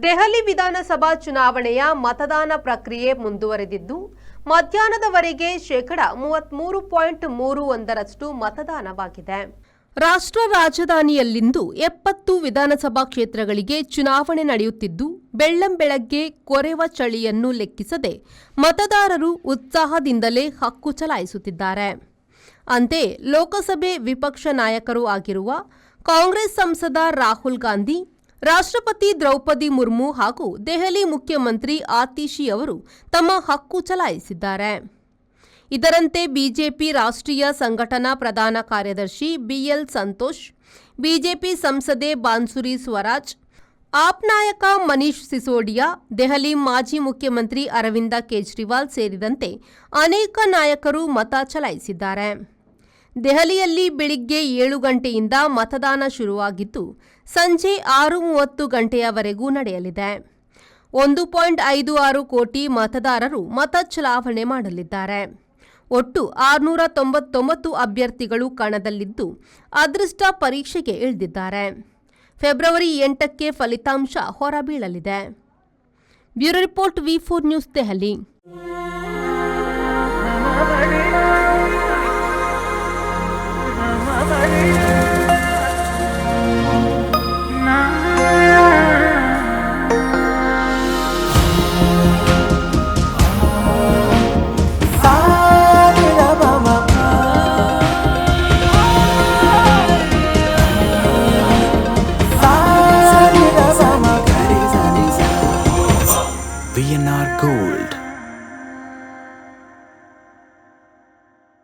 ದೆಹಲಿ ವಿಧಾನಸಭಾ ಚುನಾವಣೆಯ ಮತದಾನ ಪ್ರಕ್ರಿಯೆ ಮುಂದುವರೆದಿದ್ದು ಮಧ್ಯಾಹ್ನದವರೆಗೆ 33.31% ಮತದಾನವಾಗಿದೆ. ರಾಷ್ಟ್ರ ರಾಜಧಾನಿಯಲ್ಲಿಂದು 70 ವಿಧಾನಸಭಾ ಕ್ಷೇತ್ರಗಳಿಗೆ ಚುನಾವಣೆ ನಡೆಯುತ್ತಿದ್ದು ಬೆಳ್ಳಂಬೆಳಗ್ಗೆ ಕೊರೆವ ಚಳಿಯನ್ನು ಲೆಕ್ಕಿಸದೆ ಮತದಾರರು ಉತ್ಸಾಹದಿಂದಲೇ ಹಕ್ಕು ಚಲಾಯಿಸುತ್ತಿದ್ದಾರೆ. ಅಂತೆ ಲೋಕಸಭೆ ವಿಪಕ್ಷ ನಾಯಕರೂ ಆಗಿರುವ ಕಾಂಗ್ರೆಸ್ ಸಂಸದ ರಾಹುಲ್ ಗಾಂಧಿ, ರಾಷ್ಟ್ರಪತಿ ದ್ರೌಪದಿ ಮುರ್ಮು ಹಾಗೂ ದೆಹಲಿ ಮುಖ್ಯಮಂತ್ರಿ ಆತಿಶಿ ಅವರು ತಮ್ಮ ಹಕ್ಕು ಚಲಾಯಿಸಿದ್ದಾರೆ. ಇದರಂತೆ ಬಿಜೆಪಿ ರಾಷ್ಟ್ರೀಯ ಸಂಘಟನಾ ಪ್ರಧಾನ ಕಾರ್ಯದರ್ಶಿ ಬಿಎಲ್ ಸಂತೋಷ್, ಬಿಜೆಪಿ ಸಂಸದೆ ಬಾನ್ಸುರಿ ಸ್ವರಾಜ್, ಆಪ್ ನಾಯಕ ಮನೀಶ್ ಸಿಸೋಡಿಯಾ, ದೆಹಲಿ ಮಾಜಿ ಮುಖ್ಯಮಂತ್ರಿ ಅರವಿಂದ ಕೇಜ್ರಿವಾಲ್ ಸೇರಿದಂತೆ ಅನೇಕ ನಾಯಕರು ಮತ ಚಲಾಯಿಸಿದ್ದಾರೆ. ದೆಹಲಿಯಲ್ಲಿ ಬೆಳಿಗ್ಗೆ 7 ಗಂಟೆಯಿಂದ ಮತದಾನ ಶುರುವಾಗಿದ್ದು ಸಂಜೆ 6:30 ಗಂಟೆಯವರೆಗೂ ನಡೆಯಲಿದೆ. 1.56 ಕೋಟಿ ಮತದಾರರು ಮತ ಚಲಾವಣೆ ಮಾಡಲಿದ್ದಾರೆ. ಒಟ್ಟು 699 ಅಭ್ಯರ್ಥಿಗಳು ಕಣದಲ್ಲಿದ್ದು ಅದೃಷ್ಟ ಪರೀಕ್ಷೆಗೆ ಇಳಿದಿದ್ದಾರೆ. ಫೆಬ್ರವರಿ 8ಕ್ಕೆ ಫಲಿತಾಂಶ ಹೊರಬೀಳಲಿದೆ. ಬ್ಯೂರೋ ರಿಪೋರ್ಟ್, ವಿ4 ನ್ಯೂಸ್, ದೆಹಲಿ.